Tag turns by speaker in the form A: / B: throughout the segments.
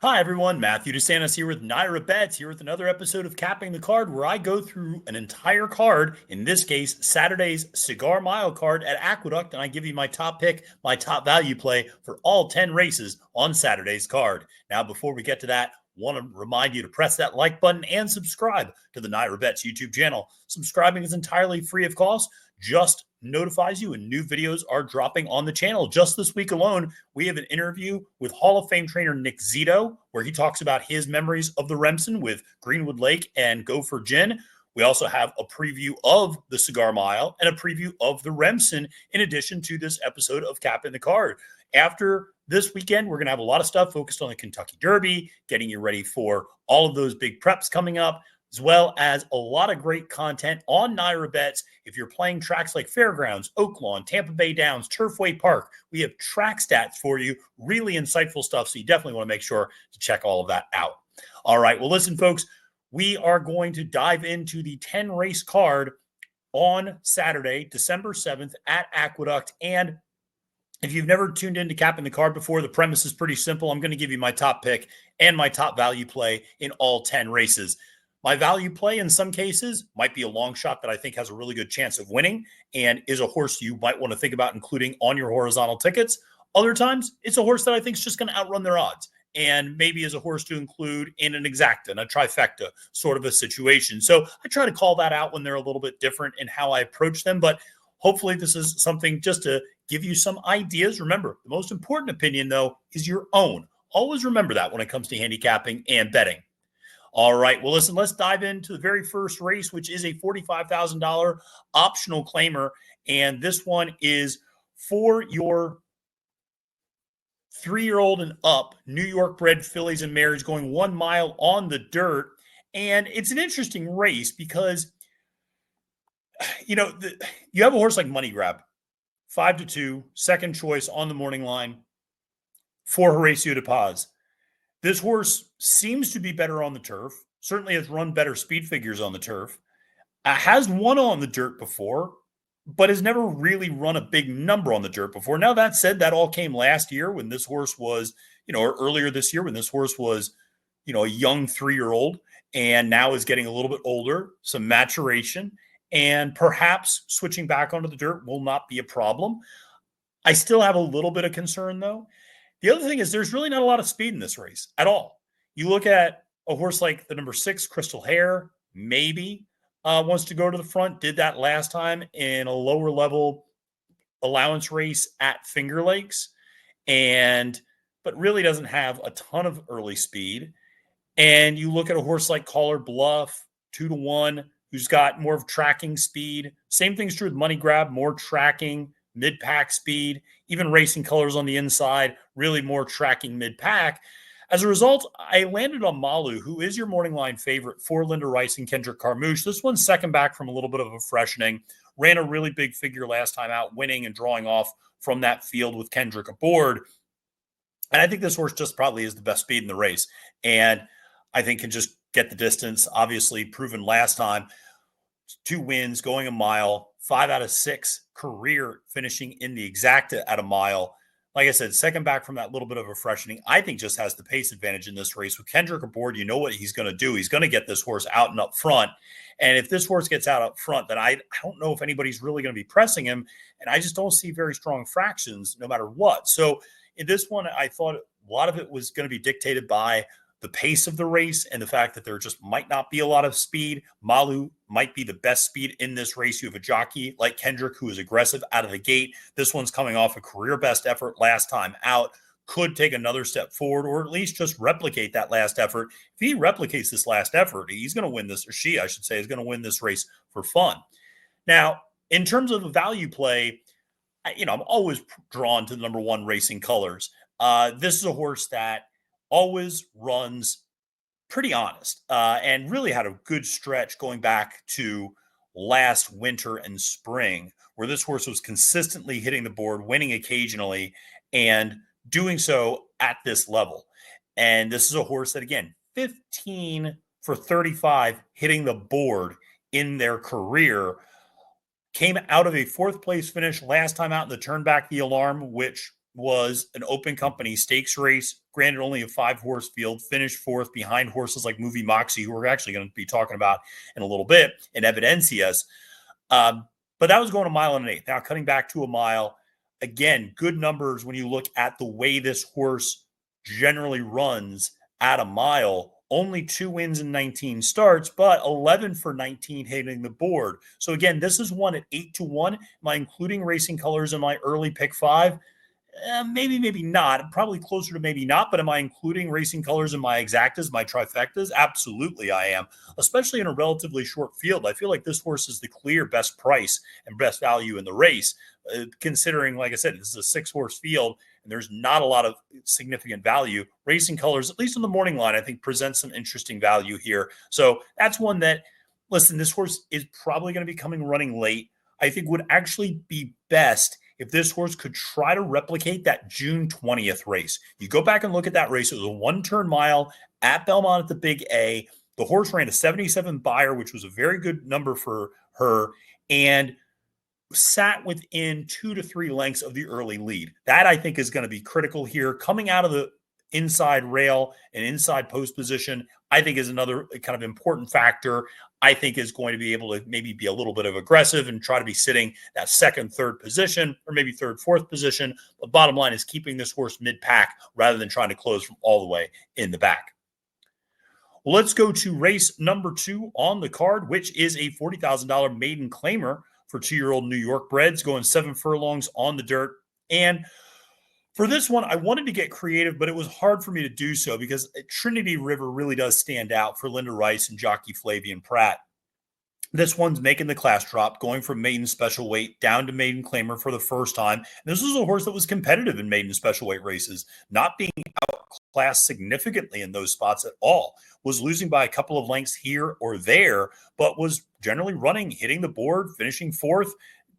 A: Hi, everyone. Matthew DeSantis here with NYRA Bets, here with another episode of Capping the Card, where I go through an entire card, in this case, Saturday's Cigar Mile card at Aqueduct, and I give you my top pick, my top value play for all 10 races on Saturday's card. Now, before we get to that, want to remind you to press that like button and subscribe to the NYRA Bets YouTube channel. Subscribing is entirely free of cost, just notifies you when new videos are dropping on the channel. Just this week alone, we have an interview with Hall of Fame trainer Nick Zito, where he talks about his memories of the Remsen with Greenwood Lake and Gopher Gin. We also have a preview of the Cigar Mile and a preview of the Remsen, in addition to this episode of Capping the Card. After this weekend, we're going to have a lot of stuff focused on the Kentucky Derby, getting you ready for all of those big preps coming up, as well as a lot of great content on NYRA Bets. If you're playing tracks like Fairgrounds, Oaklawn, Tampa Bay Downs, Turfway Park, we have track stats for you, really insightful stuff, so you definitely want to make sure to check all of that out. All right, well, listen, folks, we are going to dive into the 10-race card on Saturday, December 7th at Aqueduct. And if you've never tuned into Capping the Card before, the premise is pretty simple. I'm going to give you my top pick and my top value play in all 10 races. My value play in some cases might be a long shot that I think has a really good chance of winning and is a horse you might want to think about including on your horizontal tickets. Other times, it's a horse that I think is just going to outrun their odds and maybe is a horse to include in an exacta, and a trifecta sort of a situation. So I try to call that out when they're a little bit different in how I approach them, but hopefully this is something just to give you some ideas. Remember, the most important opinion, though, is your own. Always remember that when it comes to handicapping and betting. All right. Well, listen, let's dive into the very first race, which is a $45,000 optional claimer. And this one is for your 3-year-old and up New York bred fillies and mares going 1 mile on the dirt. And it's an interesting race because, you have a horse like Money Grab, 5-2, second choice on the morning line for Horacio de Paz. This horse seems to be better on the turf, certainly has run better speed figures on the turf, has won on the dirt before, but has never really run a big number on the dirt before. Now, that said, that all came last year when this horse was, or earlier this year when this horse was, a young 3-year-old and now is getting a little bit older, some maturation, and perhaps switching back onto the dirt will not be a problem. I still have a little bit of concern, though. The other thing is there's really not a lot of speed in this race at all. You look at a horse like the number 6, Crystal Hair, maybe wants to go to the front, did that last time in a lower level allowance race at Finger Lakes, but really doesn't have a ton of early speed. And you look at a horse like Caller Bluff, 2-1, who's got more of tracking speed. Same thing's true with Money Grab, more tracking, mid-pack speed, even Racing Colors on the inside, really more tracking mid-pack. As a result, I landed on Malu, who is your morning line favorite for Linda Rice and Kendrick Carmouche. This one's second back from a little bit of a freshening. Ran a really big figure last time out, winning and drawing off from that field with Kendrick aboard. And I think this horse just probably is the best speed in the race. And I think can just get the distance, obviously proven last time. 2 wins, going a mile, 5 out of 6 career finishing in the exacta at a mile. Like I said, second back from that little bit of a freshening, I think just has the pace advantage in this race. With Kendrick aboard, you know what he's going to do. He's going to get this horse out and up front. And if this horse gets out up front, then I don't know if anybody's really going to be pressing him. And I just don't see very strong fractions no matter what. So in this one, I thought a lot of it was going to be dictated by the pace of the race and the fact that there just might not be a lot of speed. Malu might be the best speed in this race. You have a jockey like Kendrick who is aggressive out of the gate. This one's coming off a career best effort last time out. Could take another step forward or at least just replicate that last effort. If he replicates this last effort, he's going to win this, or she, I should say, is going to win this race for fun. Now, in terms of the value play, I'm always drawn to the number 1 Racing Colors. This is a horse that always runs pretty honest and really had a good stretch going back to last winter and spring, where this horse was consistently hitting the board, winning occasionally, and doing so at this level. And this is a horse that, again, 15 for 35 hitting the board in their career, came out of a 4th place finish last time out in the Turn Back the Alarm, which was an open company stakes race, granted only a 5-horse field, finished 4th behind horses like Movie Moxie, who we're actually going to be talking about in a little bit, and Evidencias. But that was going a mile and an eighth. Now cutting back to a mile, again, good numbers when you look at the way this horse generally runs at a mile. Only 2 wins in 19 starts, but 11 for 19 hitting the board. So again, this is one at 8-1. Am I including Racing Colors in my early pick 5? Maybe not. Probably closer to maybe not, but am I including Racing Colors in my exactas, my trifectas? Absolutely I am, especially in a relatively short field. I feel like this horse is the clear best price and best value in the race, considering, like I said, this is a 6-horse field and there's not a lot of significant value. Racing Colors, at least on the morning line, I think presents some interesting value here. So that's one that, listen, this horse is probably going to be coming running late. I think would actually be best if this horse could try to replicate that June 20th race. You go back and look at that race. It was a 1-turn mile at Belmont at the Big A. The horse ran a 77 Beyer, which was a very good number for her, and sat within 2 to 3 lengths of the early lead. That, I think, is going to be critical here. Coming out of the inside rail and inside post position, I think is another kind of important factor. I think is going to be able to maybe be a little bit of aggressive and try to be sitting that 2nd, 3rd position, or maybe 3rd, 4th position. But bottom line is keeping this horse mid-pack rather than trying to close from all the way in the back. Well, let's go to race number 2 on the card, which is a $40,000 maiden claimer for 2-year-old New York breds, going 7 furlongs on the dirt. And for this one, I wanted to get creative, but it was hard for me to do so because Trinity River really does stand out for Linda Rice and jockey Flavian Pratt. This one's making the class drop, going from maiden special weight down to maiden claimer for the first time. This was a horse that was competitive in maiden special weight races, not being outclassed significantly in those spots at all. Was losing by a couple of lengths here or there, but was generally running, hitting the board, finishing 4th.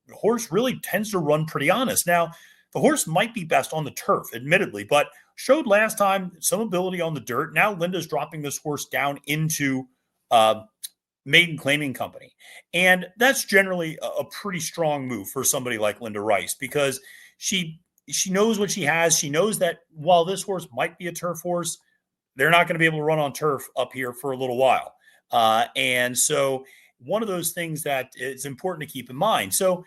A: The horse really tends to run pretty honest. Now, the horse might be best on the turf, admittedly, but showed last time some ability on the dirt. Now Linda's dropping this horse down into maiden claiming company. And that's generally a pretty strong move for somebody like Linda Rice because she knows what she has. She knows that while this horse might be a turf horse, they're not going to be able to run on turf up here for a little while. And so one of those things that is important to keep in mind. So,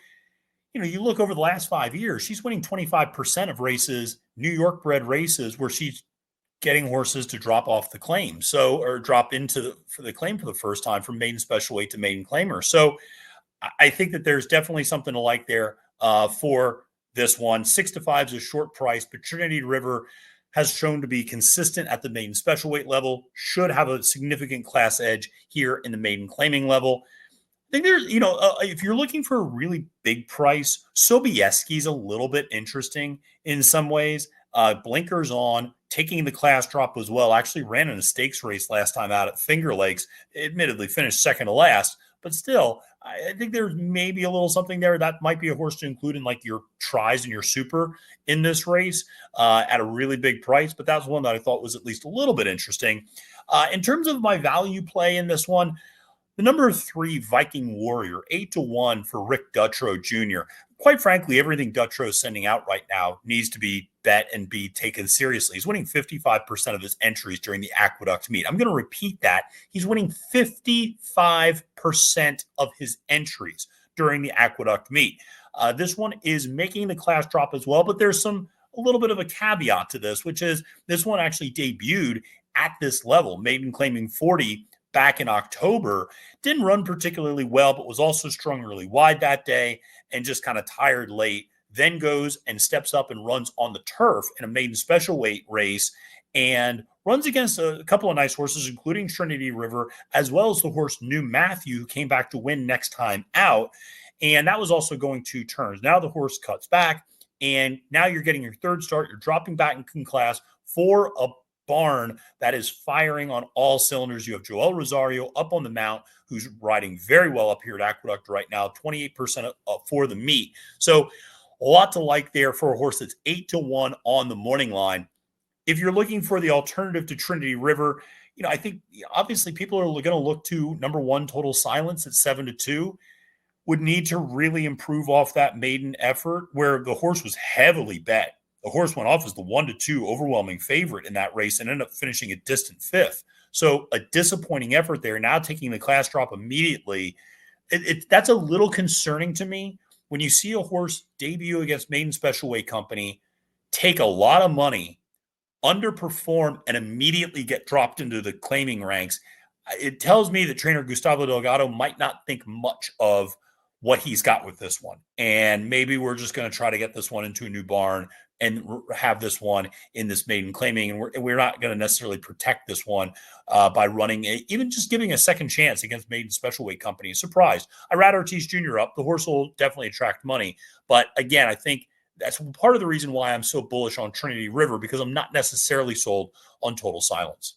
A: you look over the last 5 years, she's winning 25% of races, New York bred races, where she's getting horses to drop off the claim. So, or drop into for the claim for the first time from maiden special weight to maiden claimer. So I think that there's definitely something to like there for this one. 6 to 5 is a short price, but Trinity River has shown to be consistent at the maiden special weight level, should have a significant class edge here in the maiden claiming level. I think there's, if you're looking for a really big price, Sobieski's a little bit interesting in some ways. Blinkers on, taking the class drop as well. Actually ran in a stakes race last time out at Finger Lakes. Admittedly finished 2nd to last, but still, I think there's maybe a little something there. That might be a horse to include in like your tries and your super in this race at a really big price. But that's one that I thought was at least a little bit interesting. In terms of my value play in this one, the number 3 Viking Warrior, 8-1 for Rick Dutrow Jr. Quite frankly, everything Dutrow's sending out right now needs to be bet and be taken seriously. He's winning 55% of his entries during the Aqueduct meet. I'm going to repeat that. He's winning 55% of his entries during the Aqueduct meet. This one is making the class drop as well, but there's a little bit of a caveat to this, which is this one actually debuted at this level, maiden claiming 40 back in October. Didn't run particularly well, but was also strung really wide that day and just kind of tired late. Then goes and steps up and runs on the turf in a maiden special weight race and runs against a couple of nice horses, including Trinity River, as well as the horse New Matthew, who came back to win next time out. And that was also going 2 turns. Now the horse cuts back, and now you're getting your 3rd start. You're dropping back in class for a barn that is firing on all cylinders. You have Joel Rosario up on the mount, who's riding very well up here at Aqueduct right now, 28% for the meet. So a lot to like there for a horse that's 8-1 on the morning line. If you're looking for the alternative to Trinity River, I think obviously people are going to look to number 1 Total Silence at 7-2. Would need to really improve off that maiden effort where the horse was heavily bet The horse went off as the 1-2 overwhelming favorite in that race and ended up finishing a distant fifth. So a disappointing effort there. Now taking the class drop immediately. That's a little concerning to me when you see a horse debut against Maiden Special Weight Company, take a lot of money, underperform, and immediately get dropped into the claiming ranks. It tells me that trainer Gustavo Delgado might not think much of what he's got with this one. And maybe we're just going to try to get this one into a new barn and have this one in this maiden claiming. And we're not going to necessarily protect this one by running, even just giving a second chance against Maiden Special Weight Company. Surprised. IRAD Ortiz Jr. up. The horse will definitely attract money. But again, I think that's part of the reason why I'm so bullish on Trinity River, because I'm not necessarily sold on Total Silence.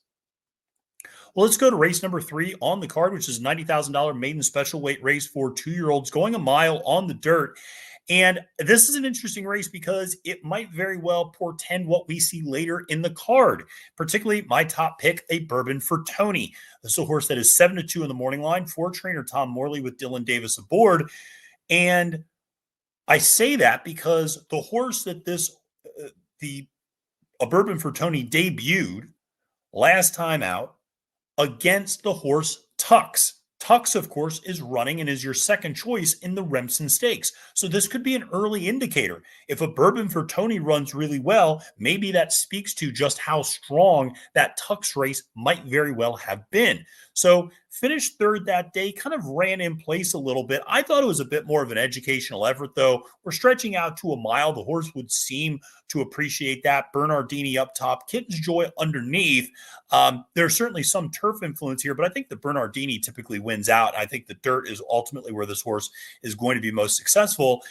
A: Well, let's go to race number 3 on the card, which is a $90,000 maiden special weight race for 2-year-olds going a mile on the dirt. And this is an interesting race because it might very well portend what we see later in the card, particularly my top pick, a Bourbon for Tony. This is a horse that is 7-2 in the morning line for trainer Tom Morley with Dylan Davis aboard. And I say that because the horse that a Bourbon for Tony debuted last time out against the horse Tux. Tux, of course, is running and is your second choice in the Remsen Stakes. So this could be an early indicator. If a Bourbon for Tony runs really well, maybe that speaks to just how strong that Tux race might very well have been. So finished third that day, kind of ran in place a little bit. I thought it was a bit more of an educational effort, though. We're stretching out to a mile. The horse would seem to appreciate that. Bernardini up top, Kitten's Joy underneath. There's certainly some turf influence here, but I think the Bernardini typically wins out. I think the dirt is ultimately where this horse is going to be most successful.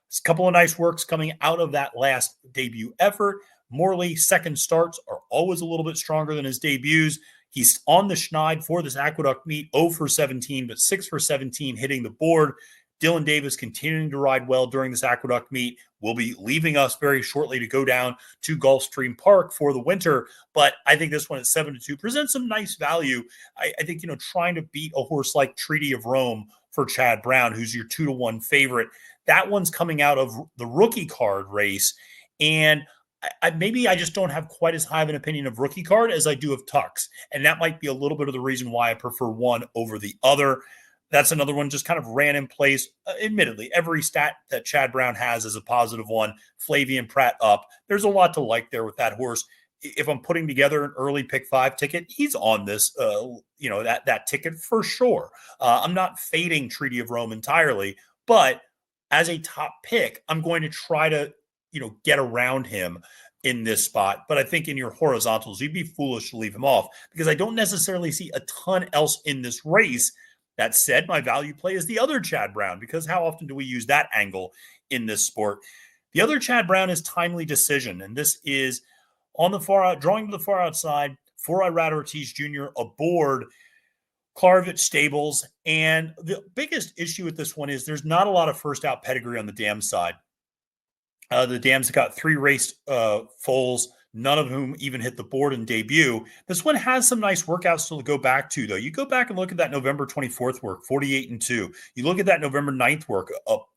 A: There's a couple of nice works coming out of that last debut effort. Morley, second starts are always a little bit stronger than his debuts. He's on the schneid for this Aqueduct meet, 0 for 17, but 6 for 17 hitting the board. Dylan Davis continuing to ride well during this Aqueduct meet. Will be leaving us very shortly to go down to Gulfstream Park for the winter. But I think this one at 7-2 presents some nice value. I think, trying to beat a horse like Treaty of Rome for Chad Brown, who's your 2-1 favorite, that one's coming out of the rookie card race. And maybe I just don't have quite as high of an opinion of rookie card as I do of Tux. And that might be a little bit of the reason why I prefer one over the other. That's another one just kind of ran in place. Admittedly, every stat that Chad Brown has is a positive one. Flavian Pratt up. There's a lot to like there with that horse. If I'm putting together an early pick 5 ticket, he's on this, that ticket for sure. I'm not fading Treaty of Rome entirely, but as a top pick, I'm going to try to, get around him in this spot. But I think in your horizontals, you'd be foolish to leave him off because I don't necessarily see a ton else in this race. That said, my value play is the other Chad Brown, because how often do we use that angle in this sport? The other Chad Brown is Timely Decision, and this is on the far out, drawing to the far outside for IRAD Ortiz Jr. aboard Clarvich Stables. And the biggest issue with this one is there's not a lot of first out pedigree on the dam side. The dams got 3 race foals, none of whom even hit the board in debut. This one has some nice workouts to go back to, though. You go back and look at that November 24th work, 48-2. You look at that November 9th work,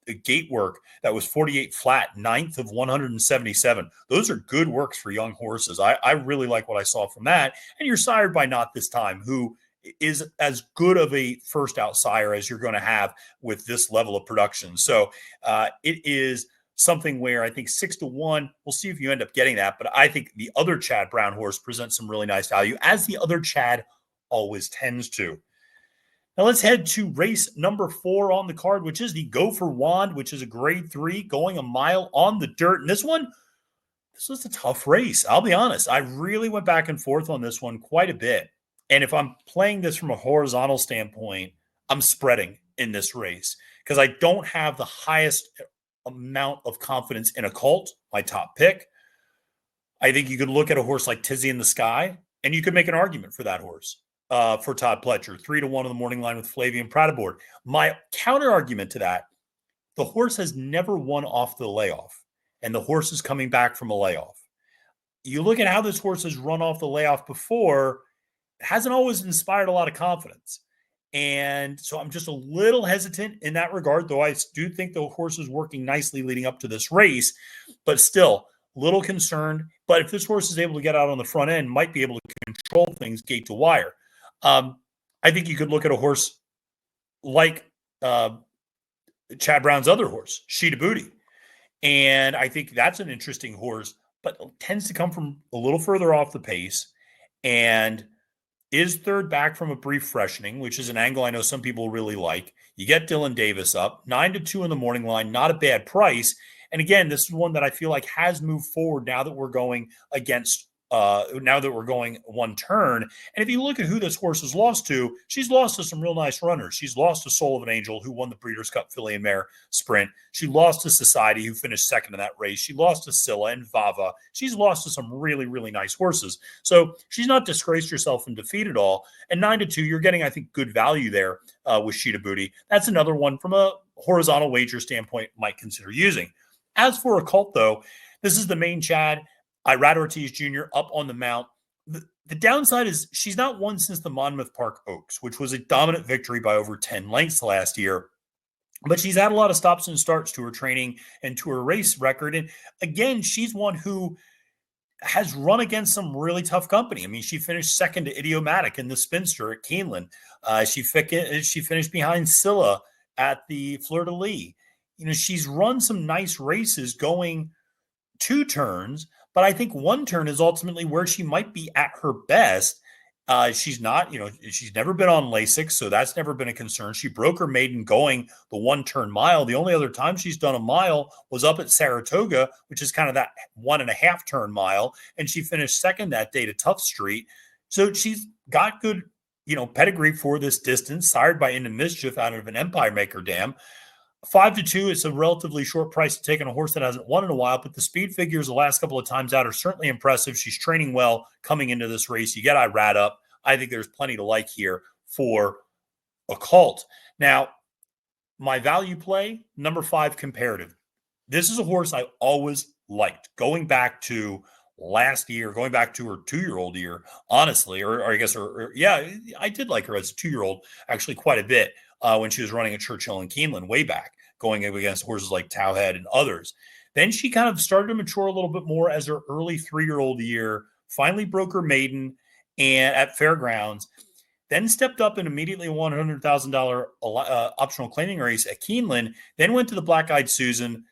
A: a gate work that was 48 flat, 9th of 177. Those are good works for young horses. I really like what I saw from that. And you're sired by Not This Time, who is as good of a first out sire as you're going to have with this level of production. So it is something where I think 6-1, we'll see if you end up getting that. But I think the other Chad Brown horse presents some really nice value, as the other Chad always tends to. Now let's head to race number 4 on the card, which is the Go for Wand, which is a grade 3 going a mile on the dirt. And this was a tough race. I'll be honest. I really went back and forth on this one quite a bit. And if I'm playing this from a horizontal standpoint, I'm spreading in this race because I don't have the highest amount of confidence in Occult, my top pick. I think you could look at a horse like Tizzy in the Sky, and you could make an argument for that horse for Todd Pletcher. 3-1 in the morning line with Flavian Pratt aboard. My counter argument to that, the horse has never won off the layoff, and the horse is coming back from a layoff. You look at how this horse has run off the layoff before, it hasn't always inspired a lot of confidence. And so I'm just a little hesitant in that regard, though I do think the horse is working nicely leading up to this race. But still, Little concerned, but if this horse is able to get out on the front end, might be able to control things gate to wire. I think you could look at a horse like Chad Brown's other horse, Sheeta Booty. And I think that's an interesting horse, but tends to come from a little further off the pace and is third back from a brief freshening, which is an angle I know some people really like. You get Dylan Davis up, 9-2 in the morning line, not a bad price. And again, this is one that I feel like has moved forward now that we're going against now that we're going one turn. And if you look at who this horse has lost to, she's lost to some real nice runners. She's lost to Soul of an Angel, who won the Breeders' Cup Filly and Mare Sprint. She lost to Society, who finished second in that race. She lost to Scylla and Vava. She's lost to some really, really nice horses. So she's not disgraced herself in defeat at all. And 9-2, you're getting, I think, good value there with Sheeta Booty. That's another one from a horizontal wager standpoint might consider using. As for a cult, though, this is the main Chad. Irad Ortiz Jr. up on the mount. The downside is she's not won since the Monmouth Park Oaks, which was a dominant victory by over 10 lengths last year. But she's had a lot of stops and starts to her training and to her race record. And again, she's one who has run against some really tough company. I mean, she finished second to Idiomatic in the Spinster at Keeneland. She finished behind Scylla at the Fleur de Lis. You know, she's run some nice races going 2 turns, but I think 1 turn is ultimately where she might be at her best. She's not, she's never been on Lasix, so that's never been a concern. She broke her maiden going the 1-turn mile. The only other time she's done a mile was up at Saratoga, which is kind of that 1.5-turn mile, and she finished second that day to Tough Street. So she's got good, pedigree for this distance, sired by Into Mischief out of an Empire Maker dam. 5-2, it's a relatively short price to take on a horse that hasn't won in a while, but the speed figures the last couple of times out are certainly impressive. She's training well coming into this race. You get Irad up. I think there's plenty to like here for a cult. Now, my value play, number 5, Comparative. This is a horse I always liked, going back to last year, going back to her 2-year-old year, honestly, or I guess, I did like her as a 2-year-old actually quite a bit. When she was running at Churchill and Keeneland way back, going against horses like Towhead and others. Then she kind of started to mature a little bit more as her early 3-year-old year, finally broke her maiden and at Fairgrounds, then stepped up and immediately won $100,000 optional claiming race at Keeneland, then went to the Black Eyed Susan.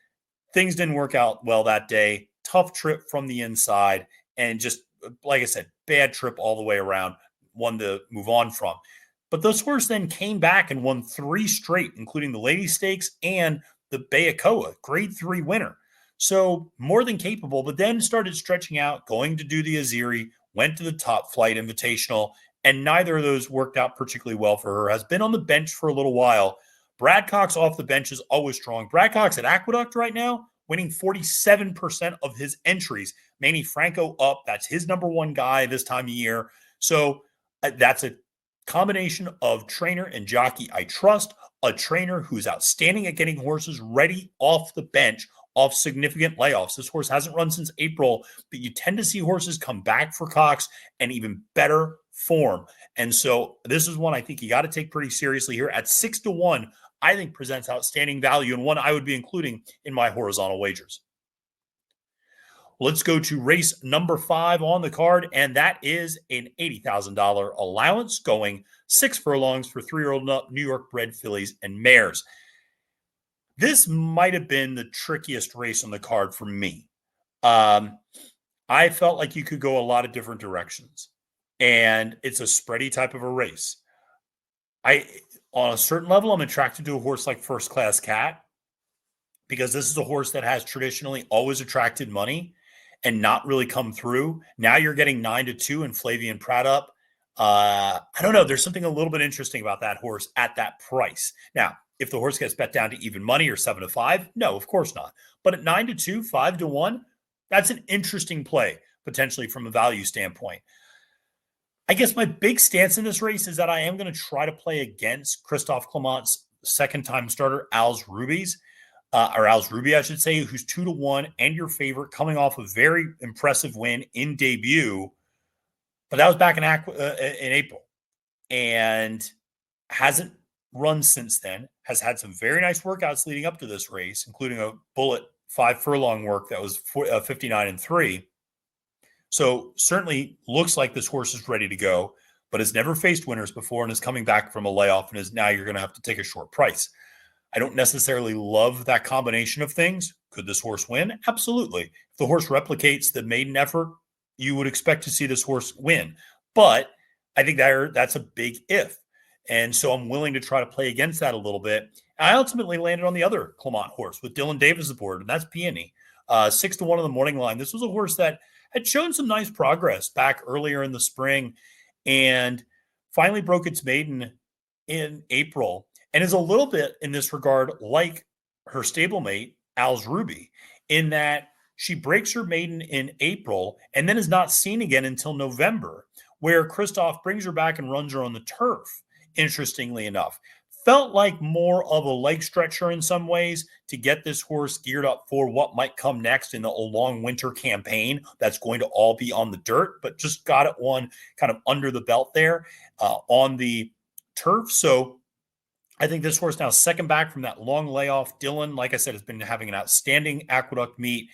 A: Things didn't work out well that day. Tough trip from the inside and just, like I said, bad trip all the way around, one to move on from. But this horse then came back and won 3 straight, including the Lady Stakes and the Bayakoa, grade 3 winner. So more than capable, but then started stretching out, going to do the Aziri, went to the Top Flight Invitational, and neither of those worked out particularly well for her. Has been on the bench for a little while. Brad Cox off the bench is always strong. Brad Cox at Aqueduct right now, winning 47% of his entries. Manny Franco up. That's his number 1 guy this time of year. So that's a combination of trainer and jockey I trust, a trainer who's outstanding at getting horses ready off the bench, off significant layoffs. This horse hasn't run since April, but you tend to see horses come back for Cox and even better form. And so this is one I think you got to take pretty seriously here. At 6-1, I think presents outstanding value and one I would be including in my horizontal wagers. Let's go to race number 5 on the card, and that is an $80,000 allowance going 6 furlongs for 3-year-old New York bred fillies and mares. This might have been the trickiest race on the card for me. I felt like you could go a lot of different directions, and it's a spready type of a race. On a certain level, I'm attracted to a horse like First Class Cat because this is a horse that has traditionally always attracted money and not really come through. Now you're getting 9-2 and Flavian Pratt up. I don't know. There's something a little bit interesting about that horse at that price. Now, if the horse gets bet down to even money or 7-5, no, of course not. But at 9-2, 5-1, that's an interesting play, potentially from a value standpoint. I guess my big stance in this race is that I am going to try to play against Christophe Clement's second-time starter, Al's Rubies. Al's Ruby, I should say, who's 2-1 and your favorite, coming off a very impressive win in debut. But that was back in April and hasn't run since then, has had some very nice workouts leading up to this race, including a bullet 5 furlong work that was 59-3. So certainly looks like this horse is ready to go, but has never faced winners before and is coming back from a layoff and is now you're going to have to take a short price. I don't necessarily love that combination of things. Could this horse win? Absolutely. If the horse replicates the maiden effort, you would expect to see this horse win. But I think that's a big if. And so I'm willing to try to play against that a little bit. I ultimately landed on the other Clement horse with Dylan Davis aboard, and that's Peony. 6-1 on the morning line. This was a horse that had shown some nice progress back earlier in the spring and finally broke its maiden in April and is a little bit in this regard like her stablemate, Al's Ruby, in that she breaks her maiden in April and then is not seen again until November, where Christoph brings her back and runs her on the turf, interestingly enough. Felt like more of a leg stretcher in some ways to get this horse geared up for what might come next in a long winter campaign that's going to all be on the dirt, but just got it one kind of under the belt there on the turf. So I think this horse now second back from that long layoff. Dylan, like I said, has been having an outstanding Aqueduct meet.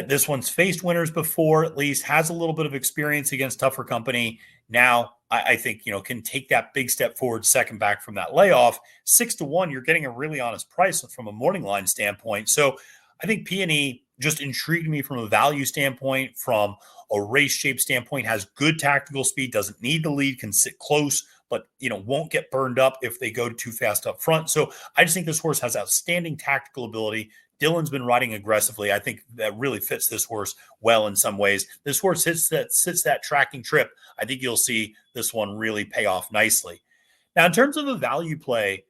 A: This one's faced winners before, at least, has a little bit of experience against tougher company. Now, I think, can take that big step forward, second back from that layoff. 6-1, you're getting a really honest price from a morning line standpoint. So I think Peony just intrigued me from a value standpoint, from a race shape standpoint, has good tactical speed, doesn't need the lead, can sit close, but won't get burned up if they go too fast up front. So I just think this horse has outstanding tactical ability. Dylan's been riding aggressively. I think that really fits this horse well in some ways. This horse sits that tracking trip. I think you'll see this one really pay off nicely. Now, in terms of a value play,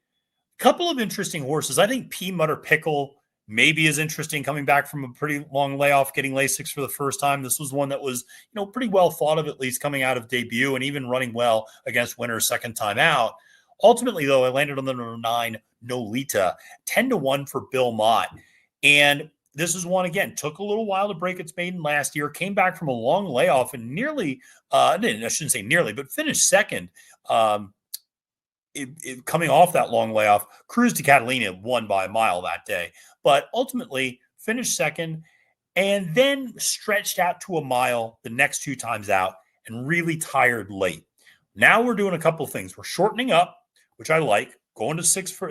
A: a couple of interesting horses. I think P. Mutter Pickle maybe is interesting, coming back from a pretty long layoff, getting Lasix for the first time. This was one that was, pretty well thought of, at least coming out of debut and even running well against winners second time out. Ultimately, though, I landed on the number 9, Nolita, 10-1 for Bill Mott. And this is one, again, took a little while to break its maiden last year, came back from a long layoff and nearly, I shouldn't say nearly, but finished second. Coming off that long layoff. Cruz de Catalina won by a mile that day, but ultimately finished second and then stretched out to a mile the next 2 times out and really tired late. Now we're doing a couple of things. We're shortening up, which I like, going to 6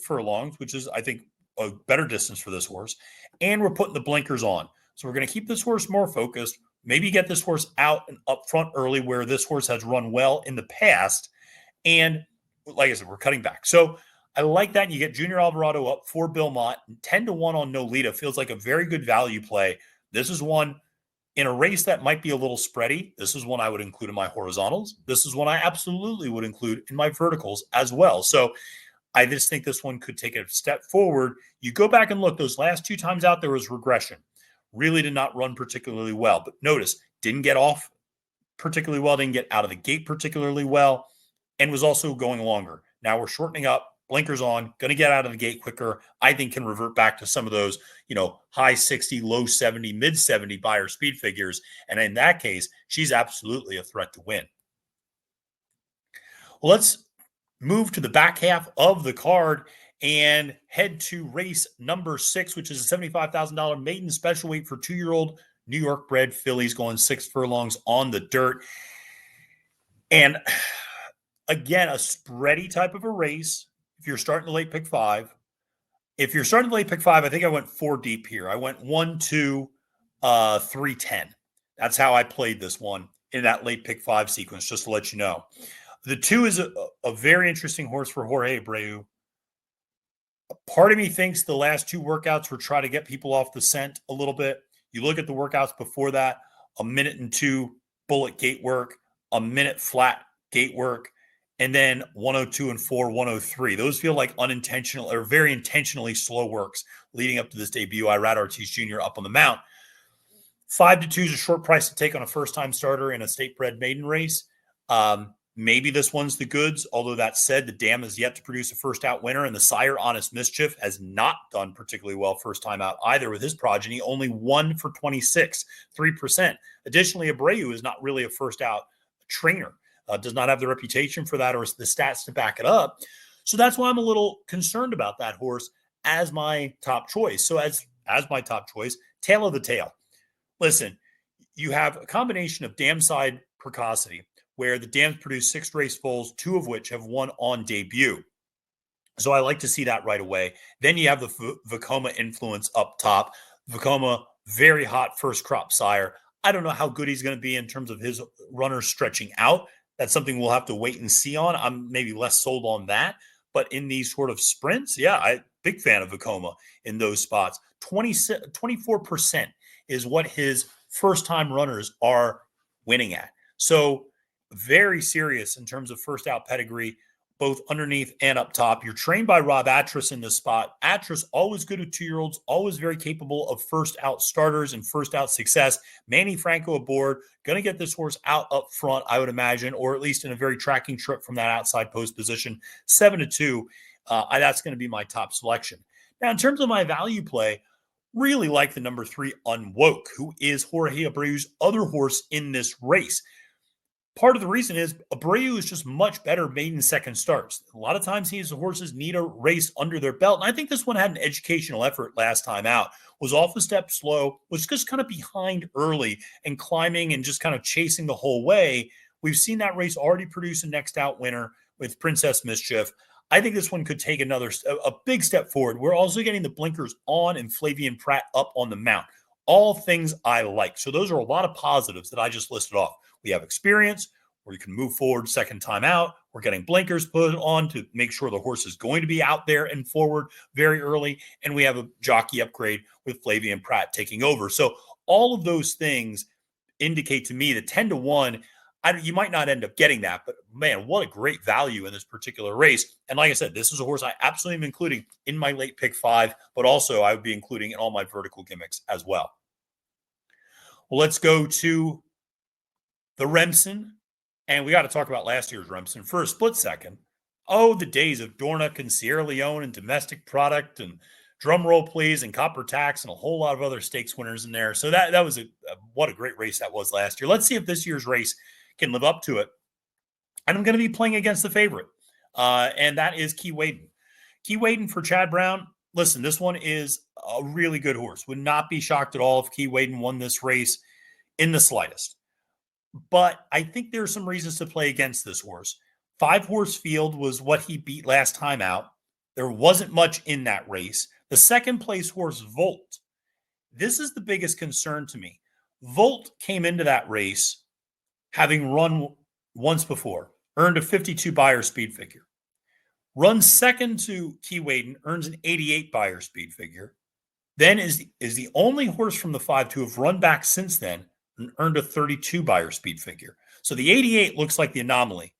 A: furlongs, which is, I think, a better distance for this horse, and we're putting the blinkers on. So we're going to keep this horse more focused, maybe get this horse out and up front early where this horse has run well in the past. And like I said, we're cutting back. So I like that. You get Junior Alvarado up for Bill Mott. 10-1 on Nolita feels like a very good value play. This is one in a race that might be a little spready. This is one I would include in my horizontals. This is one I absolutely would include in my verticals as well. So I just think this one could take a step forward. You go back and look, those last 2 times out, there was regression. Really did not run particularly well. But notice, didn't get off particularly well, didn't get out of the gate particularly well, and was also going longer. Now we're shortening up, blinkers on, going to get out of the gate quicker. I think can revert back to some of those, high 60, low 70, mid 70 buyer speed figures. And in that case, she's absolutely a threat to win. Well, let's move to the back half of the card and head to race number 6, which is a $75,000 maiden special weight for 2-year-old New York bred fillies going 6 furlongs on the dirt. And again, a spready type of a race. If you're starting the late pick 5, I think I went 4 deep here. I went 1, 2, 3, 10. That's how I played this one in that late pick 5 sequence, just to let you know. The 2 is a very interesting horse for Jorge Abreu. Part of me thinks the last 2 workouts were trying to get people off the scent a little bit. You look at the workouts before that, 1 minute and 2 bullet gate work, 1 minute flat gate work, and then 102 and 4, 103. Those feel like unintentional or very intentionally slow works leading up to this debut. Irad Ortiz Jr. up on the mount. 5-2 is a short price to take on a first-time starter in a state-bred maiden race. Maybe this one's the goods, although that said, the dam has yet to produce a first-out winner, and the sire, Honest Mischief, has not done particularly well first time out either with his progeny, only 1 for 26, 3%. Additionally, Abreu is not really a first-out trainer, does not have the reputation for that or the stats to back it up. So that's why I'm a little concerned about that horse as my top choice. So as as my top choice, Tail of the Tail. Listen, you have a combination of dam side precocity, where the dams produce 6 race foals, 2 of which have won on debut. So I like to see that right away. Then you have the Vekoma influence up top. Vekoma, very hot first crop sire. I don't know how good he's going to be in terms of his runners stretching out. That's something we'll have to wait and see on. I'm maybe less sold on that. But in these sort of sprints, yeah, big fan of Vekoma in those spots. 24% is what his first-time runners are winning at. So very serious in terms of first out pedigree, both underneath and up top. You're trained by Rob Atras in this spot. Atras, always good with 2-year-olds, always very capable of first out starters and first out success. Manny Franco aboard, going to get this horse out up front, I would imagine, or at least in a very tracking trip from that outside post position. 7-2, that's going to be my top selection. Now, in terms of my value play, really like the number 3 Unwoke, who is Jorge Abreu's other horse in this race. Part of the reason is Abreu is just much better maiden second starts. A lot of times his horses need a race under their belt. And I think this one had an educational effort last time out. Was off the step slow, was just kind of behind early and climbing and just kind of chasing the whole way. We've seen that race already produce a next out winner with Princess Mischief. I think this one could take a big step forward. We're also getting the blinkers on and Flavien Prat up on the mount. All things I like. So those are a lot of positives that I just listed off. We have experience where you can move forward second time out. We're getting blinkers put on to make sure the horse is going to be out there and forward very early. And we have a jockey upgrade with Flavien Prat taking over. So all of those things indicate to me that 10-1, you might not end up getting that, but man, what a great value in this particular race. And like I said, this is a horse I absolutely am including in my late pick 5, but also I would be including in all my vertical gimmicks as well. Well, let's go to the Remsen. And we got to talk about last year's Remsen for a split second. Oh, the days of Dornoch and Sierra Leone and Domestic Product and Drum Roll Please and Copper Tax and a whole lot of other stakes winners in there. So that was what a great race that was last year. Let's see if this year's race can live up to it. And I'm going to be playing against the favorite, and that is Key Waden. Key Waden for Chad Brown. Listen, this one is a really good horse. Would not be shocked at all if Key Waden won this race in the slightest. But I think there are some reasons to play against this horse. 5-horse field was what he beat last time out. There wasn't much in that race. The second place horse, Volt. This is the biggest concern to me. Volt came into that race having run once before, earned a 52 Beyer speed figure. Runs second to Key Waden, earns an 88 Beyer speed figure. Then is the only horse from the 5 to have run back since then and earned a 32 Beyer speed figure. So the 88 looks like the anomaly,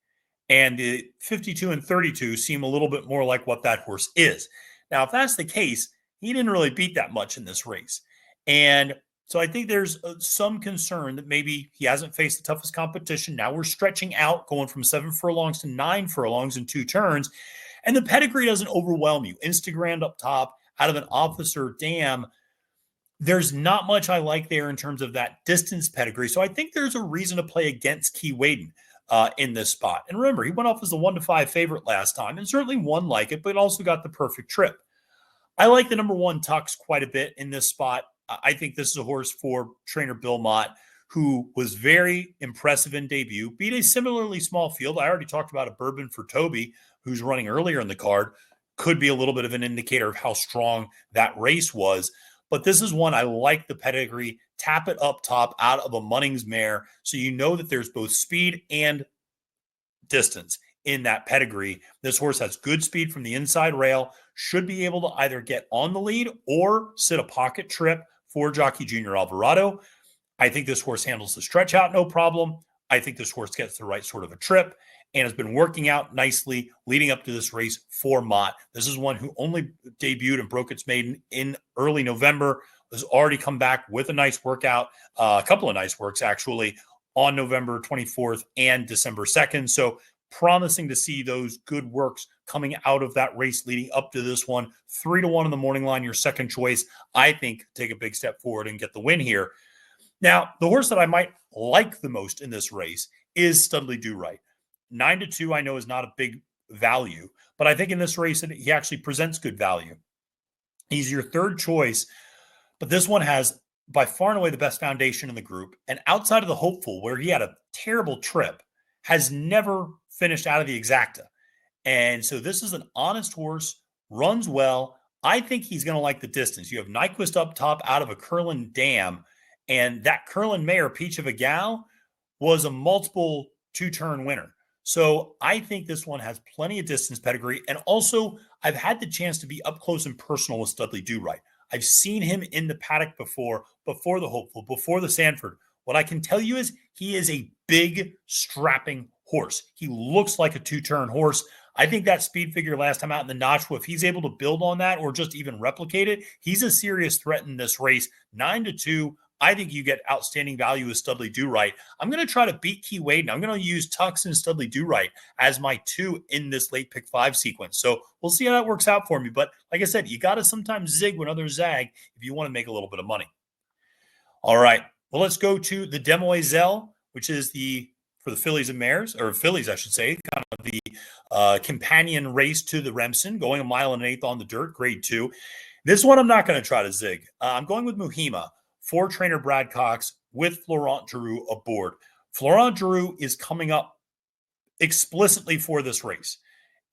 A: and the 52 and 32 seem a little bit more like what that horse is. Now, if that's the case, he didn't really beat that much in this race. And so I think there's some concern that maybe he hasn't faced the toughest competition. Now we're stretching out, going from 7 furlongs to 9 furlongs in 2 turns, and the pedigree doesn't overwhelm you. Instagram up top, out of an Officer Dam, there's not much I like there in terms of that distance pedigree. So I think there's a reason to play against Key Waden in this spot. And remember, he went off as the 1-5 favorite last time and certainly won like it, but also got the perfect trip. I like the number 1 Tux quite a bit in this spot. I think this is a horse for trainer Bill Mott, who was very impressive in debut, beat a similarly small field. I already talked about a Bourbon for Toby, who's running earlier in the card. Could be a little bit of an indicator of how strong that race was. But this is one I like the pedigree. Tap it up top out of a Munnings mare, so you know that there's both speed and distance in that pedigree. This horse has good speed from the inside rail, should be able to either get on the lead or sit a pocket trip for jockey Junior Alvarado. I think this horse handles the stretch out no problem. I think this horse gets the right sort of a trip and has been working out nicely leading up to this race for Mott. This is one who only debuted and broke its maiden in early November, has already come back with a nice workout, a couple of nice works actually, on November 24th and December 2nd. So promising to see those good works coming out of that race leading up to this one. 3-1 in the morning line, your second choice. I think take a big step forward and get the win here. Now, the horse that I might like the most in this race is Studley Do Right. 9-2, I know, is not a big value, but I think in this race he actually presents good value. He's your third choice But this one has by far and away the best foundation in the group. And outside of the hopeful, where he had a terrible trip, has never finished out of the exacta. And so this is an honest horse, runs well. I think he's going to like the distance. You have Nyquist up top out of a Curlin dam, and that Curlin mare, Peach of a Gal, was a multiple two-turn winner. So I think this one has plenty of distance pedigree. And also, I've had the chance to be up close and personal with Studley Do Right. I've seen him in the paddock before the hopeful, before the Sanford. What I can tell you is he is a big, strapping horse. He looks like a two-turn horse. I think that speed figure last time out in the Notchwood, if he's able to build on that or just even replicate it, he's a serious threat in this race. 9-2. I think you get outstanding value with Studley Do Right. I'm going to try to beat Key Wade, and I'm going to use Tux and Studley Do Right as my two in this late pick 5 sequence. So we'll see how that works out for me. But like I said, you got to sometimes zig when others zag if you want to make a little bit of money. All right. Well, let's go to the Demoiselle, which is for the fillies and mares, or fillies, I should say, kind of the companion race to the Remsen, going 1 mile and 1/8 on the dirt, grade 2. This one I'm not going to try to zig. I'm going with Muhima for trainer Brad Cox with Florent Giroux aboard. Florent Giroux is coming up explicitly for this race.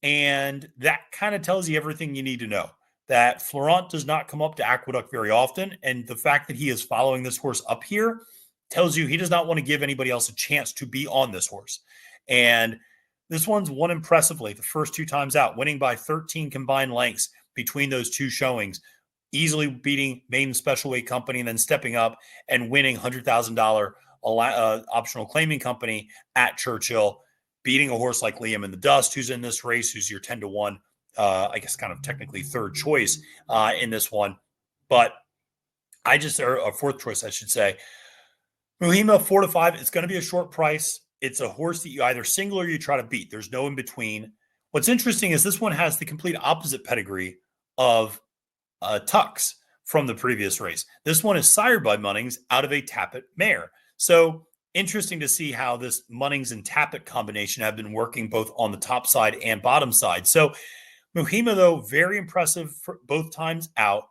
A: And that kind of tells you everything you need to know. That Florent does not come up to Aqueduct very often. And the fact that he is following this horse up here tells you he does not want to give anybody else a chance to be on this horse. And this one's won impressively the first 2 times out, winning by 13 combined lengths between those 2 showings, easily beating Maiden Special Weight Company and then stepping up and winning $100,000 optional claiming company at Churchill, beating a horse like Liam in the Dust, who's in this race, who's your 10-1, I guess kind of technically third choice in this one. But or a fourth choice, I should say. Muhima 4-5. It's going to be a short price. It's a horse that you either single or you try to beat. There's no in between. What's interesting is this one has the complete opposite pedigree of Tux from the previous race. This one is sired by Munnings out of a Tappet mare. So interesting to see how this Munnings and Tappet combination have been working both on the top side and bottom side. So Muhima, though, very impressive for both times out.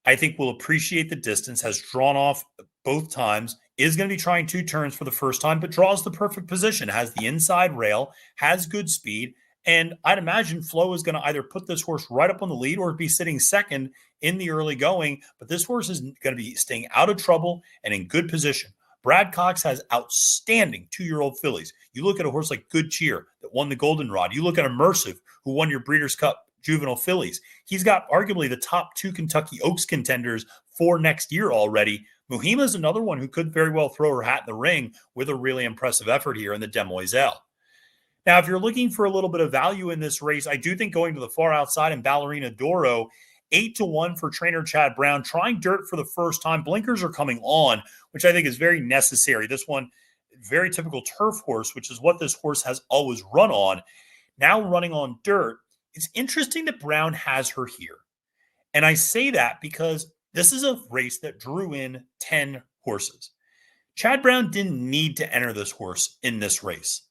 A: I think will appreciate the distance, has drawn off both times, is going to be trying 2 turns for the first time, but draws the perfect position, has the inside rail, has good speed. And I'd imagine Flo is going to either put this horse right up on the lead or be sitting second in the early going. But this horse is going to be staying out of trouble and in good position. Brad Cox has outstanding 2-year-old fillies. You look at a horse like Good Cheer that won the Goldenrod. You look at Immersive, who won your Breeders' Cup juvenile fillies. He's got arguably the top 2 Kentucky Oaks contenders for next year already. Muhima is another one who could very well throw her hat in the ring with a really impressive effort here in the Demoiselle. Now, if you're looking for a little bit of value in this race, I do think going to the far outside in Ballerina Doro, 8-1 for trainer Chad Brown, trying dirt for the first time. Blinkers are coming on, which I think is very necessary. This one, very typical turf horse, which is what this horse has always run on. Now running on dirt. It's interesting that Brown has her here. And I say that because this is a race that drew in 10 horses. Chad Brown didn't need to enter this horse in this race.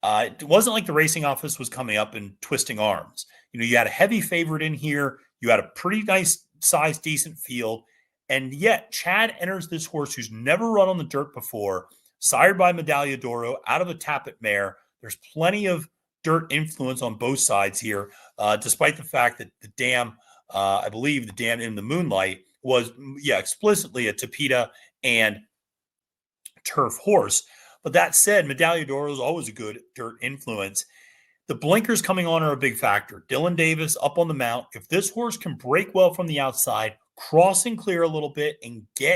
A: It wasn't like the racing office was coming up and twisting arms. You had a heavy favorite in here. You had a pretty nice size, decent field. And yet Chad enters this horse who's never run on the dirt before, sired by Medaglia d'Oro, out of a Tappet mare. There's plenty of dirt influence on both sides here, despite the fact that the dam, I believe the dam in the Moonlight was, explicitly a Tapeta and turf horse. But that said, Medaglia d'Oro is always a good dirt influence. The blinkers coming on are a big factor. Dylan Davis up on the mount. If this horse can break well from the outside, cross and clear a little bit, and be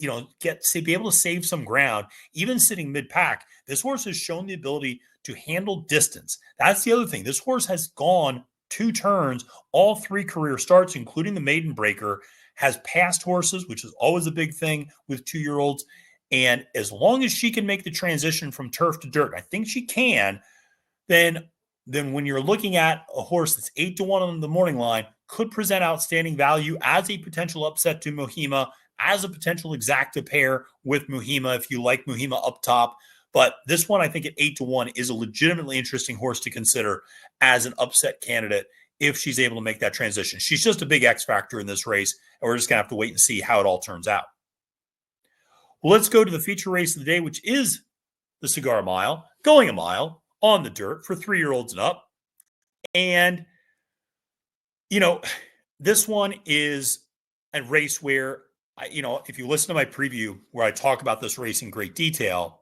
A: able to save some ground, even sitting mid-pack, this horse has shown the ability to handle distance. That's the other thing. This horse has gone 2 turns, all 3 career starts, including the maiden breaker, has passed horses, which is always a big thing with 2-year-olds. And as long as she can make the transition from turf to dirt, I think she can, then when you're looking at a horse that's 8-1 on the morning line, could present outstanding value as a potential upset to Muhima, as a potential exacta pair with Muhima, if you like Muhima up top. But this one, I think at 8-1 is a legitimately interesting horse to consider as an upset candidate if she's able to make that transition. She's just a big X factor in this race, and we're just going to have to wait and see how it all turns out. Well, let's go to the feature race of the day, which is the Cigar Mile, going a mile on the dirt for 3-year-olds and up. And, this one is a race where, if you listen to my preview where I talk about this race in great detail,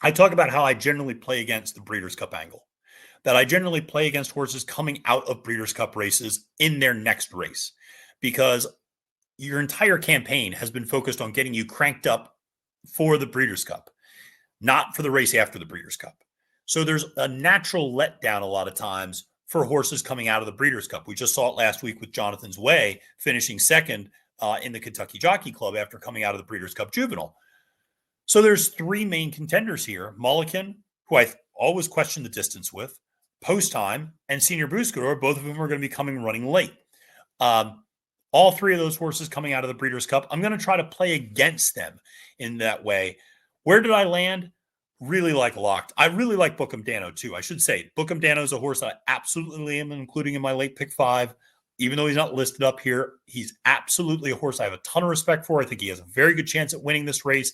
A: I talk about how I generally play against the Breeders' Cup angle, that I generally play against horses coming out of Breeders' Cup races in their next race, because your entire campaign has been focused on getting you cranked up for the Breeders' Cup, not for the race after the Breeders' Cup. So there's a natural letdown a lot of times for horses coming out of the Breeders' Cup. We just saw it last week with Jonathan's Way finishing second in the Kentucky Jockey Club after coming out of the Breeders' Cup Juvenile. So there's 3 main contenders here: Mulligan, who I always question the distance with, Post Time, and Senior Buscador, both of whom are going to be coming running late. All 3 of those horses coming out of the Breeders' Cup, I'm going to try to play against them in that way. Where did I land? Really like Locked. I really like Bookham Dano too. I should say Bookham Dano is a horse that I absolutely am including in my late pick 5. Even though he's not listed up here, he's absolutely a horse I have a ton of respect for. I think he has a very good chance at winning this race.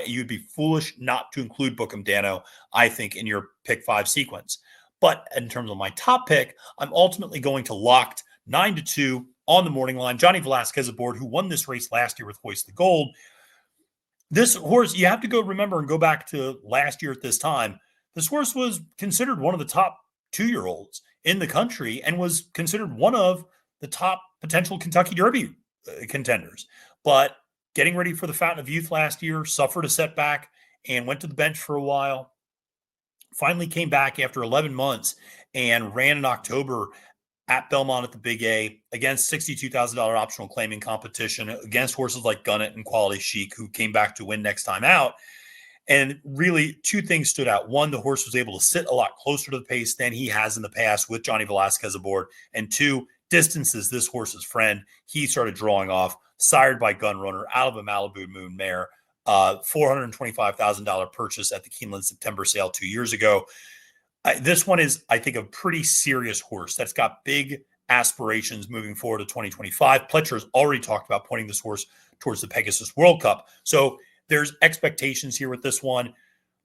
A: You'd be foolish not to include Bookham Dano, I think, in your pick 5 sequence. But in terms of my top pick, I'm ultimately going to Locked 9-2 on the morning line. Johnny Velasquez aboard, who won this race last year with Hoist the Gold. This horse, you have to remember and go back to last year at this time. This horse was considered one of the top 2-year-olds in the country and was considered one of the top potential Kentucky Derby contenders. But getting ready for the Fountain of Youth last year, suffered a setback and went to the bench for a while. Finally came back after 11 months and ran in October at Belmont at the Big A against $62,000 optional claiming competition against horses like Gunnet and Quality Chic, who came back to win next time out. And really 2 things stood out. 1, the horse was able to sit a lot closer to the pace than he has in the past with Johnny Velasquez aboard. And 2, distance is this horse's friend. He started drawing off, sired by Gunrunner out of a Malibu Moon mare, $425,000 purchase at the Keeneland September sale 2 years ago. This one is, I think, a pretty serious horse that's got big aspirations moving forward to 2025. Pletcher's already talked about pointing this horse towards the Pegasus World Cup. So there's expectations here with this one.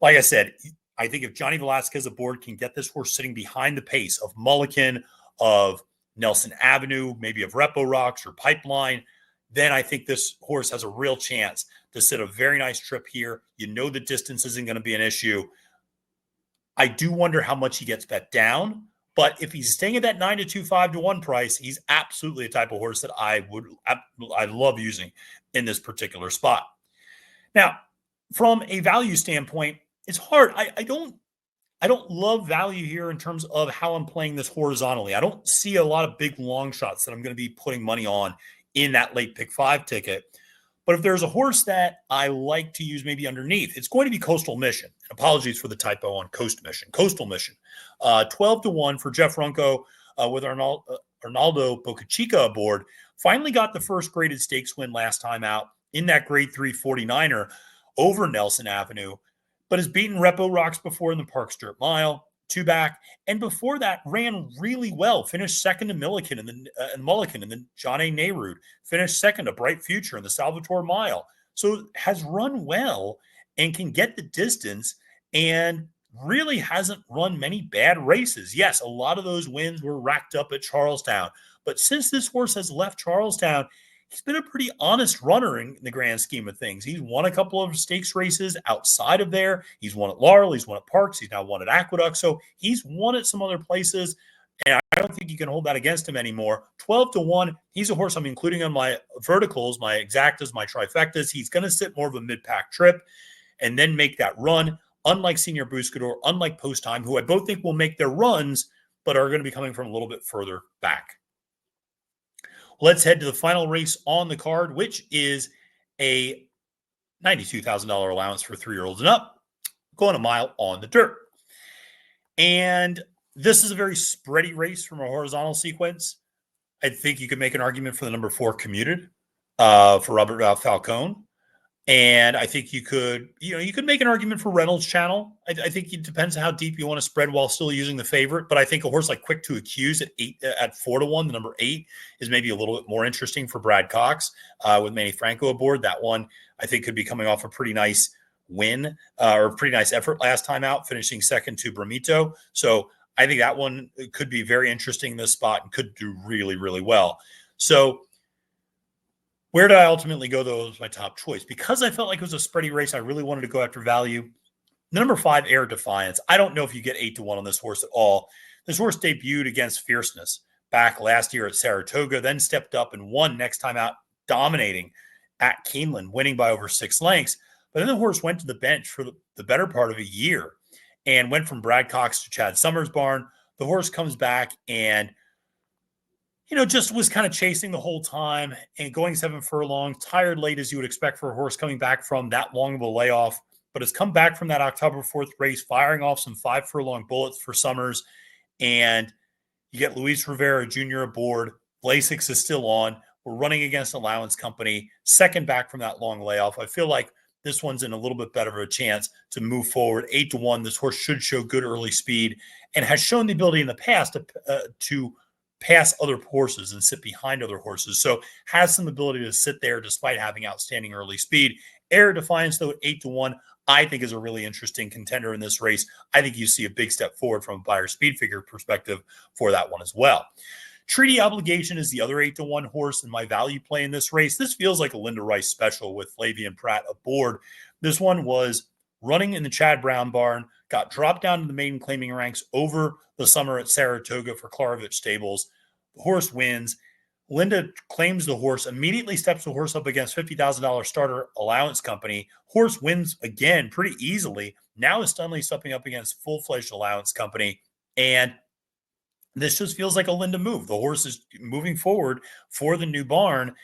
A: Like I said, I think if Johnny Velasquez aboard can get this horse sitting behind the pace of Mulligan, of Nelson Avenue, maybe of Repo Rocks or Pipeline, then I think this horse has a real chance to sit a very nice trip here. The distance isn't going to be an issue. I do wonder how much he gets bet down, but if he's staying at that 9-2, 5-1 price, he's absolutely a type of horse that I love using in this particular spot. Now, from a value standpoint, it's hard. I don't love value here in terms of how I'm playing this horizontally. I don't see a lot of big long shots that I'm going to be putting money on in that late pick 5 ticket. But if there's a horse that I like to use maybe underneath, it's going to be Coastal Mission. And apologies for the typo on Coastal Mission. 12-1 for Jeff Runco with Arnaldo Bocachica aboard. Finally got the first graded stakes win last time out in that grade 3 49er over Nelson Avenue, but has beaten Repo Rocks before in the Parks Dirt Mile, 2 back, and before that ran really well. Finished second to Mulligan and then John A. Nehrude. Finished second to Bright Future in the Salvatore Mile. So has run well and can get the distance and really hasn't run many bad races. Yes, a lot of those wins were racked up at Charlestown, but since this horse has left Charlestown, he's been a pretty honest runner in the grand scheme of things. He's won a couple of stakes races outside of there. He's won at Laurel. He's won at Parks. He's now won at Aqueduct. So he's won at some other places, and I don't think you can hold that against him anymore. 12-1, he's a horse I'm including on my verticals, my exactas, my trifectas. He's going to sit more of a mid-pack trip and then make that run, unlike Senior Buscador, unlike Post Time, who I both think will make their runs, but are going to be coming from a little bit further back. Let's head to the final race on the card, which is a $92,000 allowance for 3-year-olds and up, going a mile on the dirt. And this is a very spready race from a horizontal sequence. I think you could make an argument for the number 4 Commuted for Robert Falcone. And I think you could make an argument for Reynolds Channel. I think it depends on how deep you want to spread while still using the favorite. But I think a horse like Quick to Accuse at 4-1, the number 8, is maybe a little bit more interesting for Brad Cox with Manny Franco aboard. That one I think could be coming off a pretty nice win or a pretty nice effort last time out, finishing second to Bramito. So I think that one could be very interesting in this spot and could do really, really well. So where did I ultimately go, though, as my top choice? Because I felt like it was a spready race, I really wanted to go after value. Number 5, Air Defiance. I don't know if you get 8-1 on this horse at all. This horse debuted against Fierceness back last year at Saratoga, then stepped up and won next time out, dominating at Keeneland, winning by over 6 lengths. But then the horse went to the bench for the better part of a year and went from Brad Cox to Chad Summers' barn. The horse comes back and just was kind of chasing the whole time and going 7 furlongs, tired late as you would expect for a horse coming back from that long of a layoff, but has come back from that October 4th race, firing off some 5 furlong bullets for Summers. And you get Luis Rivera Jr. aboard. Lasix is still on. We're running against Allowance Company, second back from that long layoff. I feel like this one's in a little bit better of a chance to move forward. 8-1. This horse should show good early speed and has shown the ability in the past to pass other horses and sit behind other horses. So has some ability to sit there despite having outstanding early speed. Air Defiance, though, at 8-1, I think is a really interesting contender in this race. I think you see a big step forward from a buyer speed figure perspective for that one as well. Treaty Obligation is the other 8-1 horse in my value play in this race. This feels like a Linda Rice special with Flavien Prat aboard. This one was running in the Chad Brown barn, got dropped down to the maiden claiming ranks over the summer at Saratoga for Klarovich Stables. The horse wins. Linda claims the horse, immediately steps the horse up against $50,000 starter Allowance Company. Horse wins again pretty easily. Now is suddenly stepping up against full-fledged Allowance Company. And this just feels like a Linda move. The horse is moving forward for the new barn.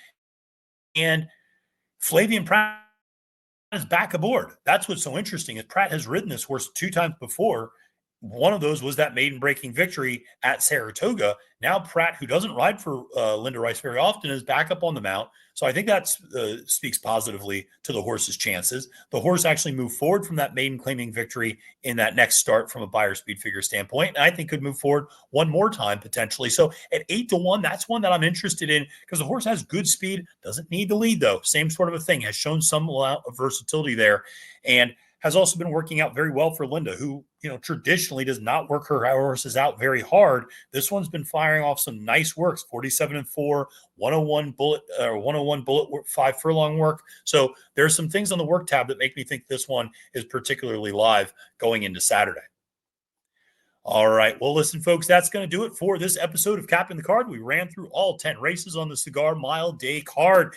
A: And Flavien Prat is back aboard. That's what's so interesting is Prat has ridden this horse 2 times before. One of those was that maiden breaking victory at Saratoga. Now Prat, who doesn't ride for Linda Rice very often, is back up on the mount. So I think that speaks positively to the horse's chances. The horse actually moved forward from that maiden claiming victory in that next start from a buyer speed figure standpoint. And I think could move forward one more time potentially. So at 8-1, that's one that I'm interested in because the horse has good speed, doesn't need the lead though. Same sort of a thing, has shown some amount of versatility there. And has also been working out very well for Linda, who, traditionally does not work her horses out very hard. This one's been firing off some nice works, 47-4, 101 bullet, 5 furlong work. So there's some things on the work tab that make me think this one is particularly live going into Saturday. All right. Well, listen, folks, that's going to do it for this episode of Capping the Card. We ran through all 10 races on the Cigar Mile Day card.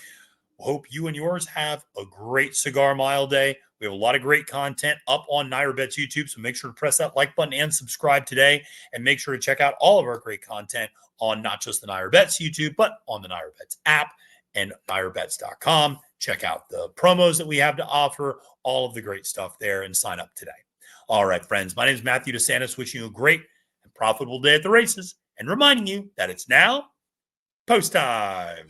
A: Hope you and yours have a great Cigar Mile Day. We have a lot of great content up on NYRA Bets YouTube, so make sure to press that like button and subscribe today, and make sure to check out all of our great content on not just the NYRA Bets YouTube, but on the NYRA Bets app and NYRABets.com. Check out the promos that we have to offer, all of the great stuff there, and sign up today. All right, friends, my name is Matthew DeSantis, wishing you a great and profitable day at the races, and reminding you that it's now post time.